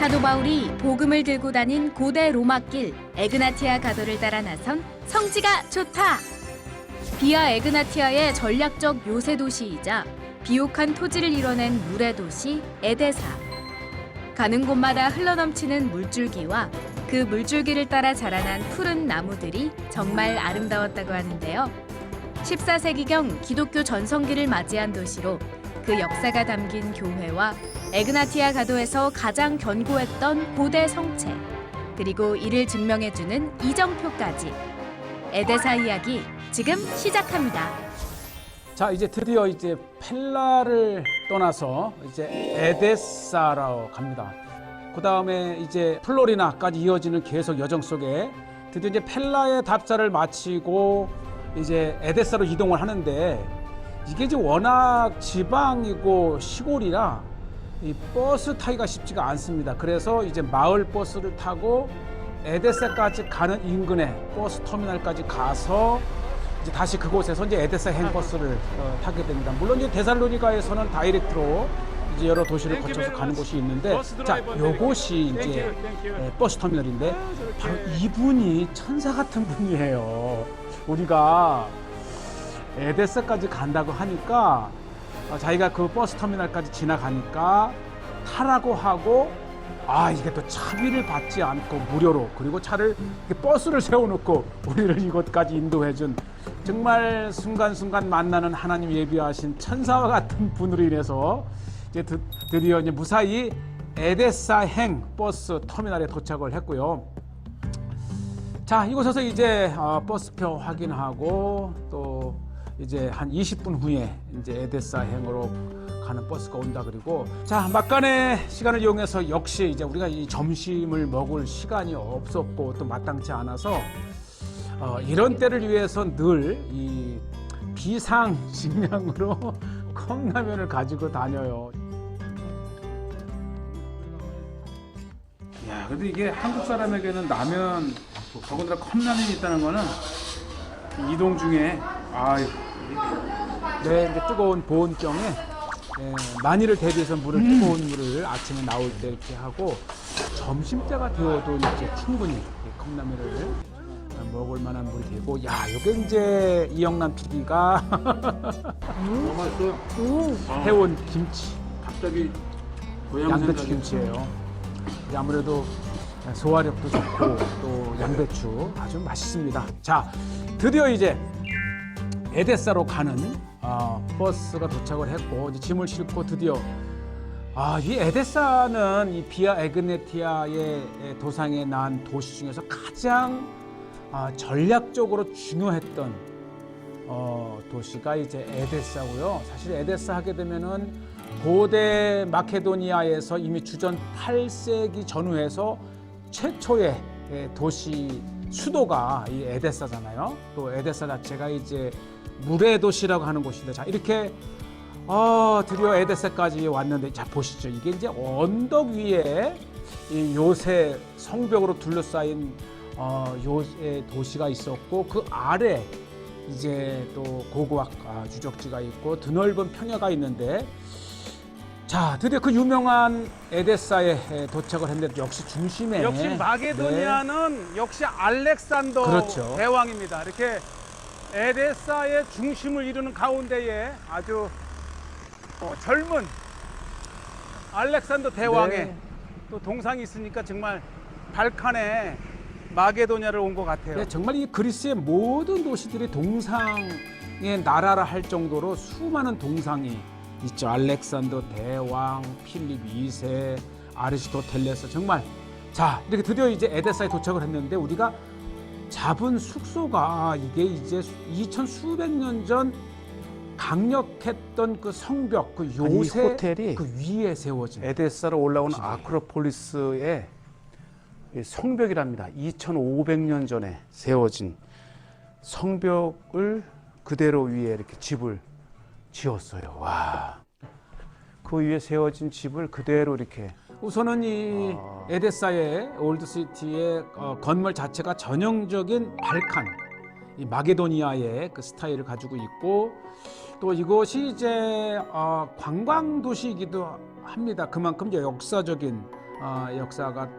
사도 바울이 복음을 들고 다닌 고대 로마길 에그나티아 가도를 따라 나선 성지가 좋다. 비아 에그나티아의 전략적 요새 도시이자 비옥한 토지를 이뤄낸 물의 도시 에데사. 가는 곳마다 흘러넘치는 물줄기와 그 물줄기를 따라 자라난 푸른 나무들이 정말 아름다웠다고 하는데요. 14세기경 기독교 전성기를 맞이한 도시로 그 역사가 담긴 교회와 에그나티아 가도에서 가장 견고했던 고대 성체, 그리고 이를 증명해주는 이정표까지. 에데사 이야기 지금 시작합니다. 자, 이제 드디어 이제 펠라를 떠나서 이제 에데사로 갑니다. 그 다음에 이제 플로리나까지 이어지는 계속 여정 속에 드디어 이제 펠라의 답사를 마치고 이제 에데사로 이동을 하는데, 이게 이제 워낙 지방이고 시골이라 이 버스 타기가 쉽지가 않습니다. 그래서 이제 마을 버스를 타고 에데사까지 가는 인근의 버스 터미널까지 가서 이제 다시 그곳에서 이제 에데사 행버스를 타게 됩니다. 물론 이제 데살로니가에서는 다이렉트로 이제 여러 도시를 거쳐서 가는 곳이 있는데, 자, 요곳이 이제 버스 터미널인데 바로 이분이 천사 같은 분이에요. 우리가 에데사까지 간다고 하니까 자기가 그 버스 터미널까지 지나가니까 타라고 하고, 이게 또 차비를 받지 않고 무료로, 그리고 차를 버스를 세워놓고 우리를 이곳까지 인도해준, 정말 순간순간 만나는 하나님 예비하신 천사와 같은 분으로 인해서 이제 드디어 이제 무사히 에데사행 버스 터미널에 도착을 했고요. 자, 이곳에서 이제 버스표 확인하고 또 이제 한 20분 후에 이제 에데사행으로 가는 버스가 온다. 그리고 자, 막간의 시간을 이용해서 역시 이제 우리가 이 점심을 먹을 시간이 없었고 또 마땅치 않아서 이런 때를 위해서 늘 이 비상식량으로 컵라면을 가지고 다녀요. 야, 근데 이게 한국 사람에게는 라면, 더군다나 컵라면이 있다는 거는 이동 중에 내 이제 뜨거운 보온병에 만일을 대비해서 뜨거운 물을 아침에 나올 때 이렇게 하고, 점심때가 되어도 이제 충분히 컵라면을 먹을 만한 물이 되고, 야, 요게 이제 이영란 PD가 너무 맛있어요. 해온 김치, 갑자기 고향 양배추 생각이 김치예요. 아무래도 소화력도 좋고 또 양배추 아주 맛있습니다. 자, 드디어 이제 에데사로 가는 버스가 도착을 했고, 이제 짐을 싣고 드디어 이 에데사는 이 비아 에그네티아의 도상에 난 도시 중에서 가장 전략적으로 중요했던 도시가 이제 에데사고요. 사실 에데사 하게 되면은 고대 마케도니아에서 이미 주전 8세기 전후에서 최초의 도시 수도가 이 에데사잖아요. 또 에데사 자체가 이제 물의 도시라고 하는 곳인데, 자, 이렇게 드디어 에데사까지 왔는데, 자, 보시죠. 이게 이제 언덕 위에 이 요새 성벽으로 둘러싸인 요새 도시가 있었고, 그 아래 이제 또 고고학 유적지가 있고 드넓은 평야가 있는데, 자, 드디어 그 유명한 에데사에 도착을 했는데, 역시 중심에 역시 마게도니아는 역시 알렉산더 그렇죠. 대왕입니다. 이렇게 에데사의 중심을 이루는 가운데에 아주 젊은 알렉산더 대왕의 또 동상이 있으니까 정말 발칸에 마게도니아를 온 것 같아요. 네, 정말 이 그리스의 모든 도시들이 동상의 나라라 할 정도로 수많은 동상이 있죠. 알렉산더 대왕, 필립 2세, 아리스토텔레스, 정말. 자, 이렇게 드디어 이제 에데사에 도착을 했는데, 우리가 잡은 숙소가 이게 이제 2000 수백 년 전 강력했던 그 성벽, 그 요새 호텔이 그 위에 세워진 에데사로 올라오는 아크로폴리스의 성벽이랍니다. 2500년 전에 세워진 성벽을 그대로 위에 이렇게 집을 지었어요. 와, 그 위에 세워진 집을 그대로 이렇게. 우선은 이 에데사의 올드시티의 건물 자체가 전형적인 발칸, 이 마게도니아의 그 스타일을 가지고 있고, 또 이곳이 이제 관광 도시이기도 합니다. 그만큼 이제 역사적인 역사가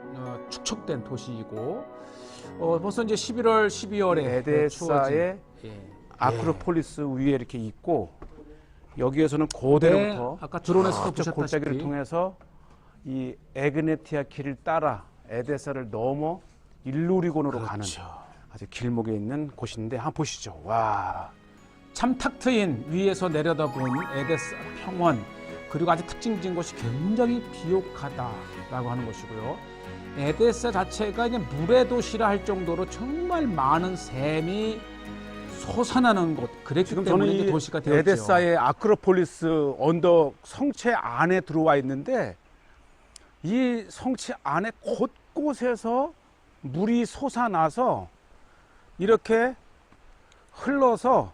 축적된 도시이고 벌써 이제 11월, 12월에 에데사의 예. 아크로폴리스 위에 이렇게 있고 여기에서는 고대로부터 아까 드론에서도 저쪽 골짜기를 보셨다시피 통해서 이 에그네티아 길을 따라 에데사를 넘어 일루리곤으로 가는 아주 길목에 있는 곳인데 한번 보시죠. 와, 참 탁 트인 위에서 내려다본 에데사 평원 그리고 아주 특징적인 것이 굉장히 비옥하다라고 하는 것이고요. 에데사 자체가 이제 물의 도시라 할 정도로 정말 많은 샘이 솟아나는 곳. 그랬기 지금 때문에 저는 이제 이 도시가 되었죠. 에데사의 아크로폴리스 언덕 성체 안에 들어와 있는데 이 성체 안에 곳곳에서 물이 솟아나서 이렇게 흘러서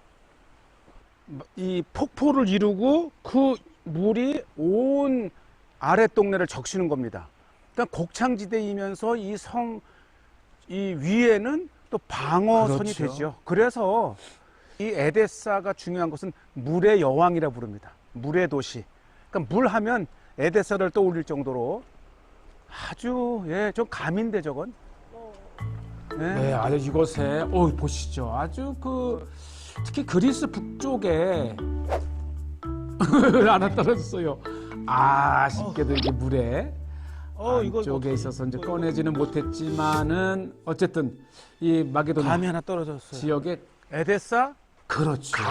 이 폭포를 이루고 그 물이 온 아랫동네를 적시는 겁니다. 그러니까 곡창지대이면서 이 위에는 또 방어선이 그렇죠. 되죠. 그래서 이 에데사가 중요한 것은 물의 여왕이라 부릅니다. 물의 도시. 그러니까 물 하면 에데사를 떠올릴 정도로 아주 좀 감인데 저건. 네, 아주 이곳에 보시죠. 아주 특히 그리스 북쪽에 하나 떨어졌어요. 아쉽게도 이게 물에 안쪽에 있어서 이제 꺼내지는 못했지만은 어쨌든 이 마게도나 감이 하나 떨어졌어요. 지역에 에데사 그렇죠.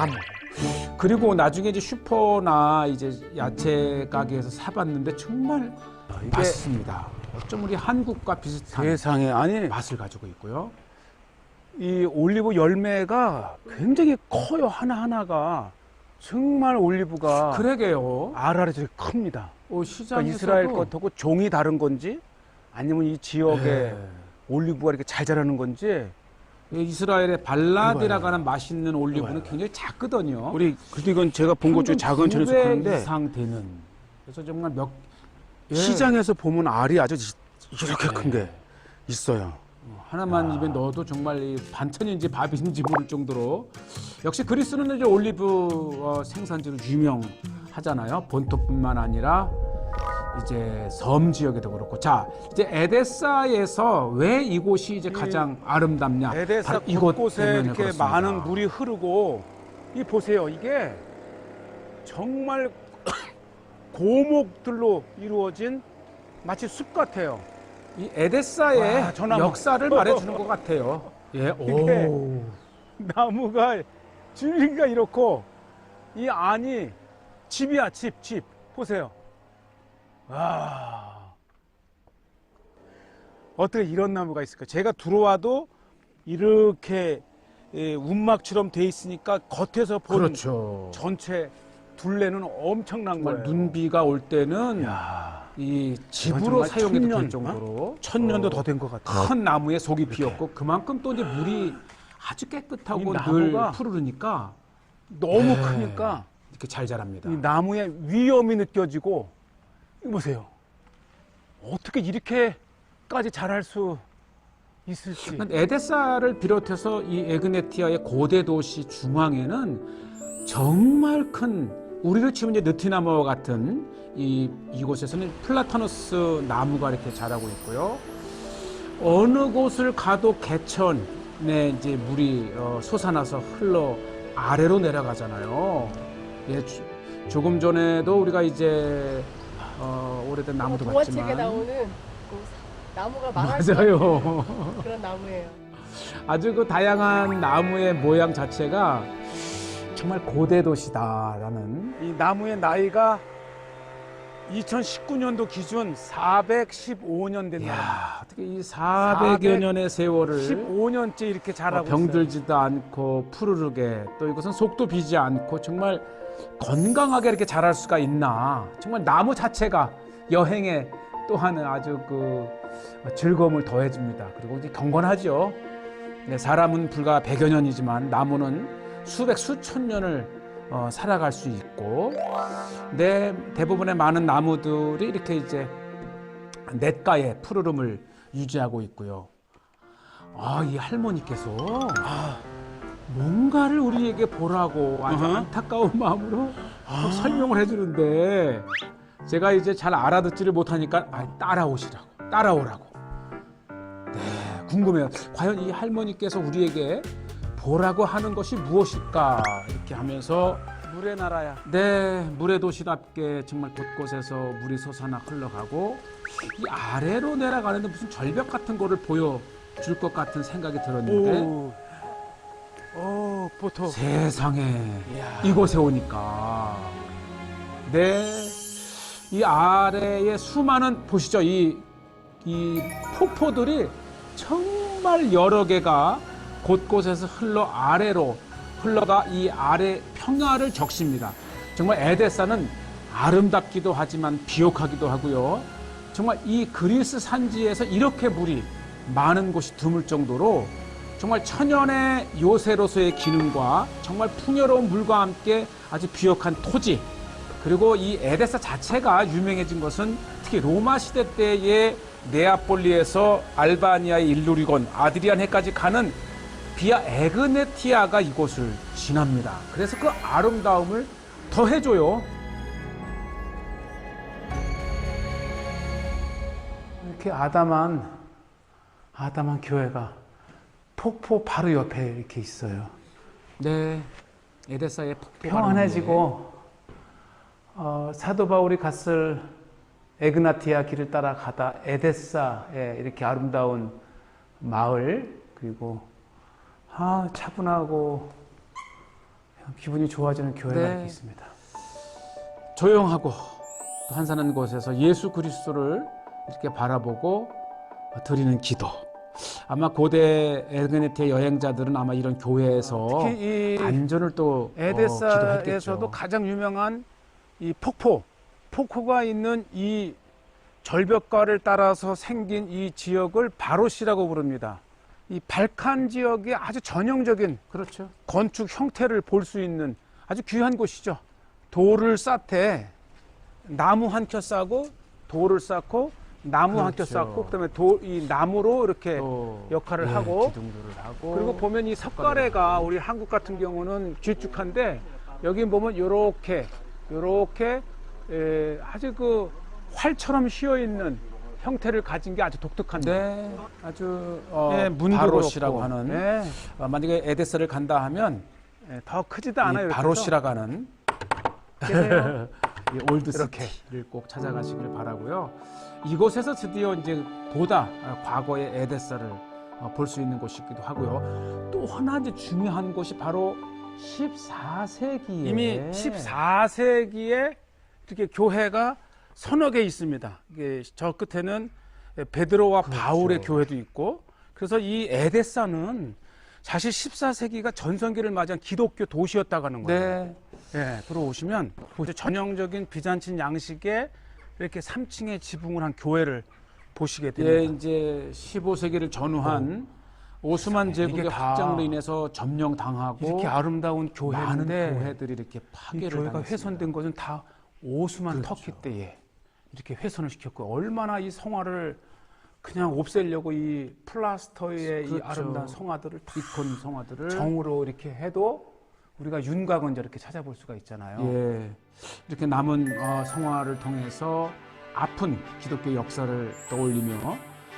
그리고 나중에 이제 슈퍼나 이제 야채 가게에서 사봤는데 정말 이게 맛있습니다. 어쩜 우리 한국과 비슷한 세상에 아니 맛을 가지고 있고요. 이 올리브 열매가 굉장히 커요. 하나하나가 정말 올리브가 그러게요. 알알이 되게 큽니다. 시장에서도 그러니까 이스라엘 것하고 종이 다른 건지 아니면 이 지역에 네. 올리브가 이렇게 잘 자라는 건지 이스라엘의 발라디라고 하는 맛있는 올리브는 이거요. 굉장히 작거든요. 우리 그래도 이건 제가 본 것 중에 작은 편에 2배 속하는데 이상 되는. 그래서 정말 시장에서 보면 알이 아주 이렇게 큰 게 있어요. 하나만 입에 넣어도 정말 이 반찬인지 밥인지 모를 정도로 역시 그리스는 이제 올리브 생산지로 유명하잖아요. 본토뿐만 아니라 이제 섬 지역에도 그렇고. 자, 이제 에데사에서 왜 이곳이 이제 가장 아름답냐? 에데사 바로 이곳 곳곳에 때문에 이렇게 그렇습니다. 많은 물이 흐르고 이 보세요. 이게 정말 고목들로 이루어진 마치 숲 같아요. 이 에데사의 와, 저나무. 역사를 말해주는 것 같아요. 예, 이게 오. 나무가 줄기가 이렇고 이 안이 집이야, 집. 보세요. 와. 어떻게 이런 나무가 있을까? 제가 들어와도 이렇게 운막처럼 돼 있으니까 겉에서 본 그렇죠. 전체 둘레는 엄청난 정말 거예요. 눈비가 올 때는 야, 이 이건 집으로 정말 사용해도 천년, 될 정도로 천년도 더 된 것 같아요. 큰 나무에 속이 비었고 그만큼 또 이제 물이 아주 이 깨끗하고 나무가 늘 푸르르니까 너무 네. 크니까 이렇게 잘 자랍니다. 이 나무의 위험이 느껴지고 이거 보세요. 어떻게 이렇게까지 자랄 수 있을지. 에데사를 비롯해서 이 에그네티아의 고대 도시 중앙에는 정말 큰 우리를 치면 이제 느티나무와 같은 이곳에서는 플라타누스 나무가 이렇게 자라고 있고요. 어느 곳을 가도 개천에 이제 물이 솟아나서 흘러 아래로 내려가잖아요. 예, 조금 전에도 우리가 이제 오래된 나무도 동화책에 봤지만 나오는 그 나무가 망할 수 맞아요. 없는 그런 나무예요. 아주 그 다양한 나무의 모양 자체가 정말 고대 도시다라는. 이 나무의 나이가 2019년도 기준 415년 된 나무. 이야, 어떻게 이 400여 년의 세월을 15년째 이렇게 자라고 있어요. 병들지도 않고 푸르르게 또 이것은 속도 비지 않고 정말 건강하게 이렇게 자랄 수가 있나. 정말 나무 자체가 여행에 또 하는 아주 그 즐거움을 더해줍니다. 그리고 이제 경건하죠. 네, 사람은 불과 100여 년이지만 나무는 수백 수천 년을 살아갈 수 있고, 대부분의 많은 나무들이 이렇게 이제 냇가의 푸르름을 유지하고 있고요. 이 할머니께서 뭔가를 우리에게 보라고 아주 안타까운 마음으로 설명을 해주는데 제가 이제 잘 알아듣지를 못하니까 따라오시라고. 따라오라고. 네, 궁금해요. 과연 이 할머니께서 우리에게 보라고 하는 것이 무엇일까? 이렇게 하면서 물의 나라야. 네, 물의 도시답게 정말 곳곳에서 물이 솟아나 흘러가고 이 아래로 내려가는데 무슨 절벽 같은 거를 보여줄 것 같은 생각이 들었는데 보통. 세상에 이곳에 오니까 네, 이 아래에 수많은 보시죠. 이 폭포들이 정말 여러 개가 곳곳에서 아래로 흘러가 이 아래 평야를 적십니다. 정말 에데사는 아름답기도 하지만 비옥하기도 하고요. 정말 이 그리스 산지에서 이렇게 물이 많은 곳이 드물 정도로 정말 천연의 요새로서의 기능과 정말 풍요로운 물과 함께 아주 비옥한 토지, 그리고 이 에데사 자체가 유명해진 것은 특히 로마 시대 때의 네아폴리에서 알바니아의 일루리곤, 아드리안 해까지 가는 비아 에그네티아가 이곳을 지납니다. 그래서 그 아름다움을 더해줘요. 이렇게 아담한 교회가 폭포 바로 옆에 이렇게 있어요. 네, 에데사의 폭포가 평안해지고 사도 바울이 갔을 에그나티아 길을 따라가다 에데사에 이렇게 아름다운 마을, 그리고 차분하고 기분이 좋아지는 교회가 네. 이렇게 있습니다. 조용하고 또 한산한 곳에서 예수 그리스도를 이렇게 바라보고 드리는 기도. 아마 고대 에그네티아 여행자들은 아마 이런 교회에서 특히 이 안전을 또 에데사에서도 기도했겠죠. 가장 유명한 이 폭포가 있는 이 절벽가를 따라서 생긴 이 지역을 바로시라고 부릅니다. 이 발칸 지역의 아주 전형적인 그렇죠. 건축 형태를 볼 수 있는 아주 귀한 곳이죠. 돌을 쌓되 나무 한 켜 쌓고 돌을 쌓고 나무 한 켜 그렇죠. 쌓고 그다음에 이 나무로 이렇게 또, 역할을 네, 하고, 기둥들을 하고 그리고 보면 이 석가래가 우리 한국 같은 경우는 길쭉한데 여기 보면 요렇게 아주 그 활처럼 휘어 있는 형태를 가진 게 아주 독특한데. 네, 아주 문도 바로시라고 그렇고. 하는 네. 만약에 에데사를 간다 하면 더 크지도 않아요. 이 이렇게 바로시라고 하는 해서. 이 올드 이렇게. 시티를 꼭 찾아가시길 바라고요. 이곳에서 드디어 이제 보다 과거의 에데사를 볼 수 있는 곳이기도 하고요. 또 하나 이제 중요한 곳이 바로 14세기에 이미 14세기에 이렇게 교회가 서너 개 있습니다. 이게 저 끝에는 베드로와 그렇죠. 바울의 교회도 있고, 그래서 이 에데사는 사실 14세기가 전성기를 맞이한 기독교 도시였다고 하는 거예요. 네. 예, 들어오시면 전형적인 비잔틴 양식의 이렇게 3층에 지붕을 한 교회를 보시게 예, 됩니다. 이제 15세기를 전후한 오스만 제국의 이게 다 확장으로 인해서 점령당하고 이렇게 아름다운 많은 교회인데 교회들이 이렇게 이 파괴를 교회가 당했습니다. 훼손된 것은 다 오스만 그렇죠. 터키 때에 이렇게 훼손을 시켰고, 얼마나 이 성화를 그냥 없애려고 이 플라스터의 이 그렇죠. 아름다운 성화들을 다 이콘 성화들을 정으로 이렇게 해도 우리가 윤곽은 이렇게 찾아볼 수가 있잖아요. 예, 이렇게 남은 성화를 통해서 아픈 기독교 역사를 떠올리며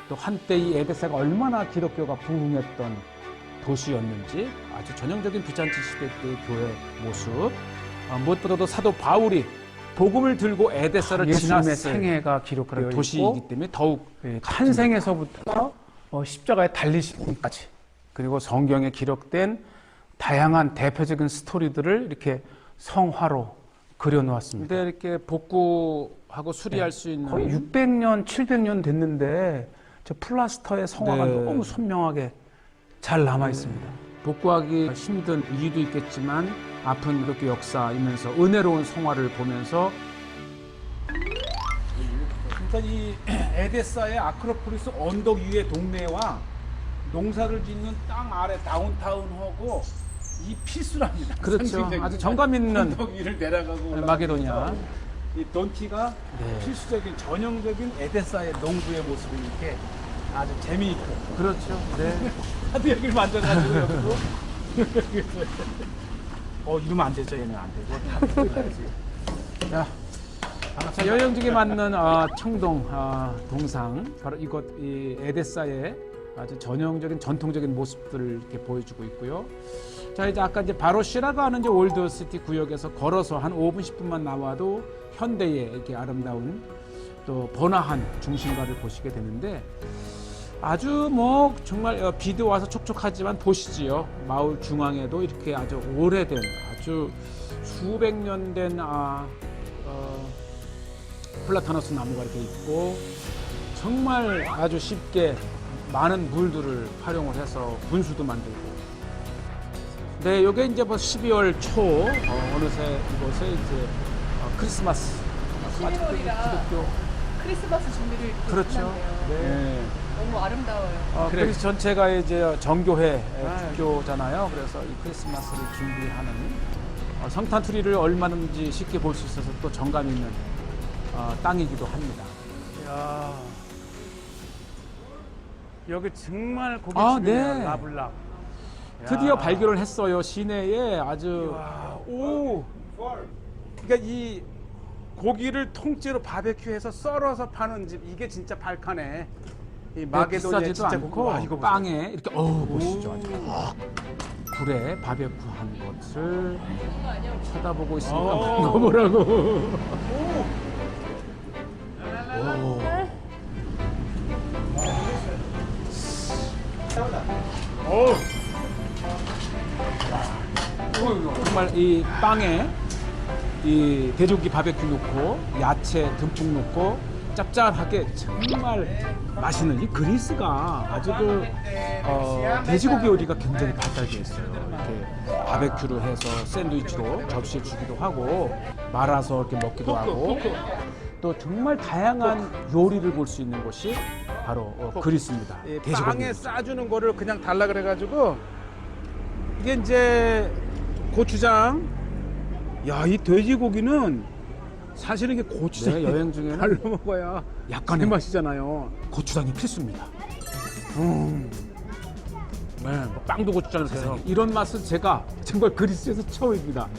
또 한때 이 에데사가 얼마나 기독교가 부흥했던 도시였는지 아주 전형적인 비잔틴 시대 때의 교회 모습, 무엇보다도 사도 바울이 복음을 들고 에데사를 예수님의 지났을 생애가 기록되어 그런 있고, 도시이기 때문에 더욱 탄생에서부터 십자가에 달리시기까지, 그리고 성경에 기록된 다양한 대표적인 스토리들을 이렇게 성화로 그려놓았습니다. 근데 이렇게 복구하고 수리할 수 있는 거의 600년, 700년 됐는데 저 플라스터의 성화가 네. 너무 선명하게 잘 남아 있습니다. 복구하기 힘든 이유도 있겠지만 아픈 기독교 역사이면서 은혜로운 성화를 보면서 그러니까 이 에데사의 아크로폴리스 언덕 위의 동네와 농사를 짓는 땅 아래 다운타운하고 이 필수랍니다. 그렇죠. 상징적인 아주 정감 있는 언덕 위를 내려가고 올라가면서 마게도냐. 이 돈키가 네. 필수적인 전형적인 에데사의 농부의 모습을 이렇게 아주 재미있고. 그렇죠. 네. 하도 여기를 만져가지고 여기도 이러면 안 되죠. 얘는 안 되고 다 들어가야지. 자, 자, 여행지에 맞는 청동 동상 바로 이곳 이 에데사의 아주 전형적인 전통적인 모습들을 이렇게 보여주고 있고요. 자, 이제 아까 이제 바로시라고 하는 이제 올드시티 구역에서 걸어서 한 5분 10분만 나와도 현대의 이렇게 아름다운 또 번화한 중심가를 보시게 되는데 아주 뭐 정말 비도 와서 촉촉하지만 보시지요. 마을 중앙에도 이렇게 아주 오래된 아주 수백 년 된 플라타너스 나무가 이렇게 있고 정말 아주 쉽게 많은 물들을 활용을 해서 분수도 만들고 네, 요게 이제 뭐 12월 초 어느새 이곳에 이제 크리스마스 12월이라 기독교 크리스마스 준비를 이렇게 그렇죠. 끝났네요. 네. 너무 아름다워요. 그리스 전체가 이제 정교회 국교잖아요. 그래서 이 크리스마스를 준비하는 성탄 트리를 얼마든지 쉽게 볼 수 있어서 또 정감 있는 땅이기도 합니다. 야, 여기 정말 고깃집이네요. 네. 라블락. 드디어 발견을 했어요. 시내에 아주 야, 오. 그러니까 이 고기를 통째로 바베큐해서 썰어서 파는 집 이게 진짜 발칸에 이 마게도니아 비싸지도 진짜 않고 와, 이거 보세요. 빵에 이렇게 보시죠. 아주 불에 바베큐한 것을 쳐다보고 있습니다. 이거 뭐라고? 정말 이 빵에 이 돼지고기 바베큐 넣고 야채 듬뿍 넣고 짭짤하게 정말 맛있는 이 그리스가 아주 돼지고기 요리가 굉장히 발달되어 있어요. 이렇게 바베큐를 해서 샌드위치로 접시에 주기도 하고 말아서 이렇게 먹기도 하고 또 정말 다양한 요리를 볼 수 있는 곳이 바로 그리스입니다. 이 돼지고기 빵에 요리. 싸주는 거를 그냥 달라 그래가지고 이게 이제 고추장. 야, 이 돼지고기는 사실은 이게 고추장 네, 여행 중에는 발로 먹어야 약간의 맛이잖아요. 고추장이 필수입니다. 네, 뭐 빵도 고추장을 해서 이런 맛은 제가 정말 그리스에서 처음입니다.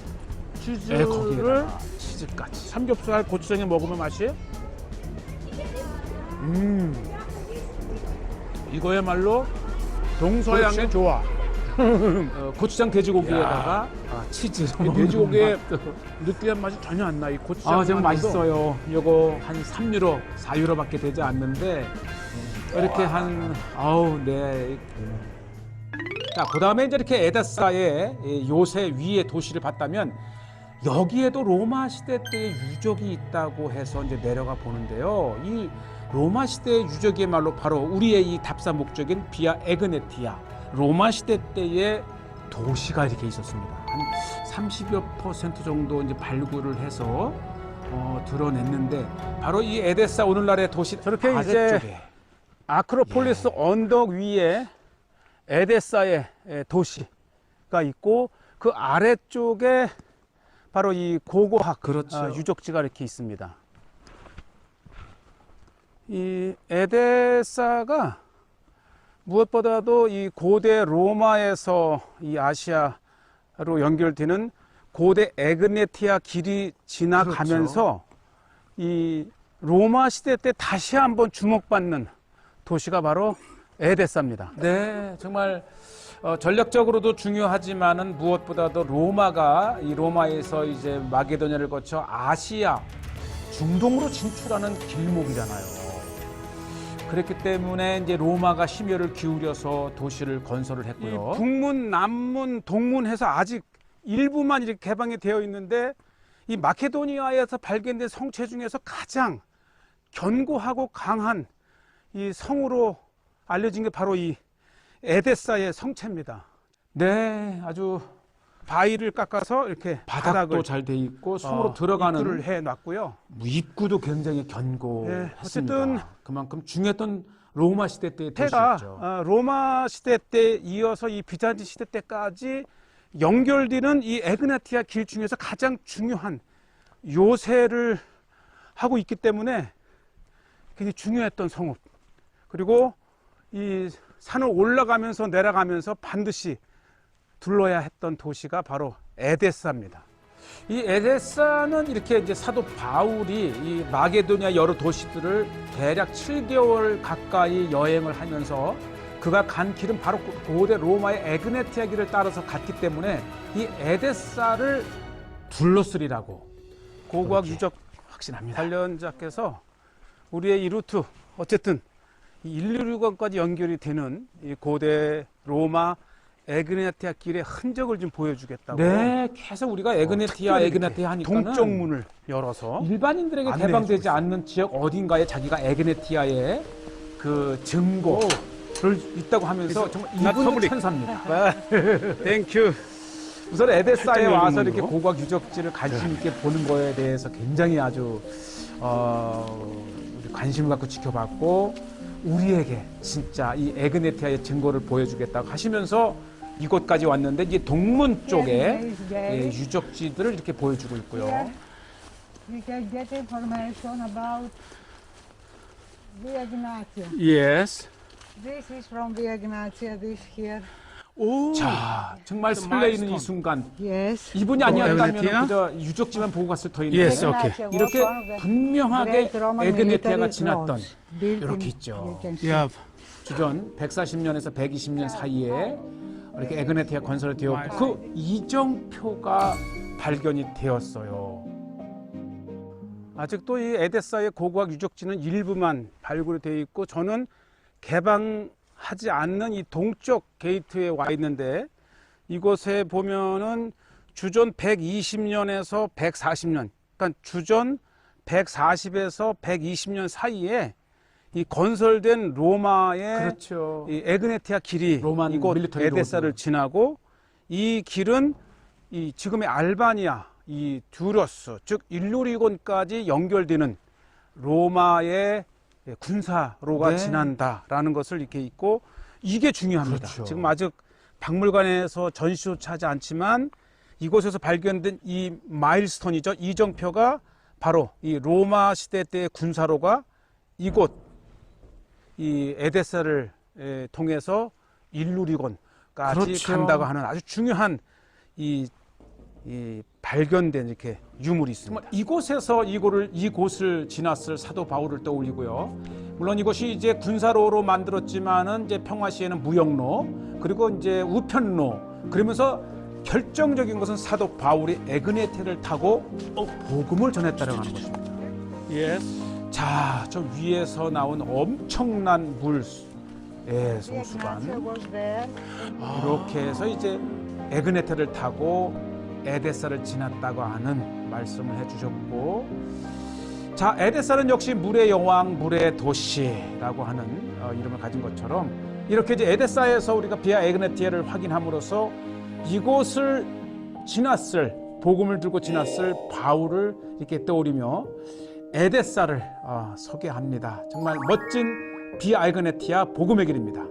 치즈를 거기에다가 치즈까지. 삼겹살 고추장에 먹으면 맛이 이거야말로 동서양의 그렇죠. 조화. 고추장 돼지고기에다가 치즈. 이 돼지고기의 느끼한 맛이 전혀 안 나. 이 고추장 정말 맛있어요. 요거 한 3유로, 4유로밖에 되지 않는데 이렇게 네. 자, 그다음에 이제 이렇게 에데사의 요새 위의 도시를 봤다면 여기에도 로마 시대 때의 유적이 있다고 해서 이제 내려가 보는데요. 이 로마 시대의 유적이야말로 바로 우리의 이 답사 목적인 비아 에그네티아 로마 시대 때의 도시가 이렇게 있었습니다. 한 30여% 정도 이제 발굴을 해서 드러냈는데 바로 이 에데사 오늘날의 도시 저렇게 아래쪽에 이제 아크로폴리스 언덕 위에 에데사의 도시가 있고 그 아래쪽에 바로 이 고고학 그렇죠. 유적지가 이렇게 있습니다. 이 에데사가 무엇보다도 이 고대 로마에서 이 아시아로 연결되는 고대 에그네티아 길이 지나가면서 이 로마 시대 때 다시 한번 주목받는 도시가 바로 에데사입니다. 네, 정말 전략적으로도 중요하지만은 무엇보다도 로마가 이 로마에서 이제 마게도냐를 거쳐 아시아 중동으로 진출하는 길목이잖아요. 그렇기 때문에 이제 로마가 심혈을 기울여서 도시를 건설을 이 했고요. 북문, 남문, 동문 해서 아직 일부만 이렇게 개방이 되어 있는데 이 마케도니아에서 발견된 성체 중에서 가장 견고하고 강한 이 성으로 알려진 게 바로 이 에데사의 성체입니다. 네, 아주 바위를 깎아서 이렇게 바닥도 바닥을 잘 돼 있고 성으로 들어가는 입구를 해 놨고요. 입구도 굉장히 견고했습니다. 어쨌든 그만큼 중요했던 로마 시대 때의 태가 도시였죠. 로마 시대 때 이어서 이 비잔틴 시대 때까지 연결되는 이 에그나티아 길 중에서 가장 중요한 요새를 하고 있기 때문에 굉장히 중요했던 성읍. 그리고 이 산을 올라가면서 내려가면서 반드시 둘러야 했던 도시가 바로 에데사입니다. 이 에데사는 이렇게 이제 사도 바울이 이 마게도니아 여러 도시들을 대략 7개월 가까이 여행을 하면서 그가 간 길은 바로 고대 로마의 에그네티아 길을 따라서 갔기 때문에 이 에데사를 둘러쓰리라고 고고학 그렇게 유적 확신합니다. 관련자께서 우리의 이 루트 어쨌든 이 116원까지 연결이 되는 이 고대 로마 에그네티아 길의 흔적을 좀 보여주겠다고 네, 계속 우리가 에그네티아 하니까는 동쪽 문을 열어서 일반인들에게 안내해 개방되지 주고 않는 지역 어딘가에 자기가 에그네티아의 그 증거를 있다고 하면서 정말 not 이분은 public. 천사입니다. 땡큐. 우선 에데사에 설정해 와서 주는 이렇게 거. 고고학 유적지를 관심 있게 보는 거에 대해서 굉장히 아주 우리 관심을 갖고 지켜봤고 우리에게 진짜 이 에그네티아의 증거를 보여주겠다고 하시면서 이곳까지 왔는데 이제 동문 쪽에 예, 유적지들을 이렇게 보여주고 있고요. You can get information about Via Ignatia. Yes. This is from Via Ignatia, this here. 오. 자, 정말 설레이는 이 순간 Yes. 이분이 아니었다면 에그네티아? 그저 유적지만 보고 갔을 터인데 Yes, okay. 이렇게 분명하게 Great Roman 에그네티아가 military 지났던 roads built 이렇게 in- 있죠. you can see. 야. 주전 140년에서 120년 사이에 이렇게 에그네티아 건설이 되었고 그 이정표가 발견이 되었어요. 아직도 이 에데사의 고고학 유적지는 일부만 발굴이 되어 있고 저는 개방하지 않는 이 동쪽 게이트에 와 있는데 이곳에 보면은 주전 120년에서 140년, 그러니까 주전 140에서 120년 사이에 이 건설된 로마의 그렇죠. 이 에그네티아 길이 로만 이곳 밀리터리 에데사를 로드. 지나고 이 길은 이 지금의 알바니아 이 듀러스 즉 일루리곤까지 연결되는 로마의 군사로가 네. 지난다라는 것을 이렇게 있고 이게 중요합니다. 그렇죠. 지금 아직 박물관에서 전시조차 하지 않지만 이곳에서 발견된 이 마일스톤이죠. 이정표가 바로 이 로마 시대 때의 군사로가 이곳 이 에데사를 통해서 일루리곤까지 그렇죠. 간다고 하는 아주 중요한 이 발견된 이렇게 유물이 있습니다. 정말 이곳에서 이곳을 지났을 사도 바울을 떠올리고요. 물론 이곳이 이제 군사로로 만들었지만은 이제 평화시에는 무역로 그리고 이제 우편로 그러면서 결정적인 것은 사도 바울이 에그네티아를 타고 복음을 전했다는 하는 것입니다. Yes. 자, 저 위에서 나온 엄청난 물 Via 성수관 Ignatia was there. 이렇게 해서 이제 에그네티아를 타고 에데사를 지났다고 하는 말씀을 해주셨고, 자, 에데사는 역시 물의 여왕, 물의 도시라고 하는 이름을 가진 것처럼 이렇게 이제 에데사에서 우리가 비아 에그네티아를 확인함으로써 이곳을 지났을 복음을 들고 지났을 바울을 이렇게 떠올리며 에데사를 소개합니다. 정말 멋진 비아 에그네티아 복음의 길입니다.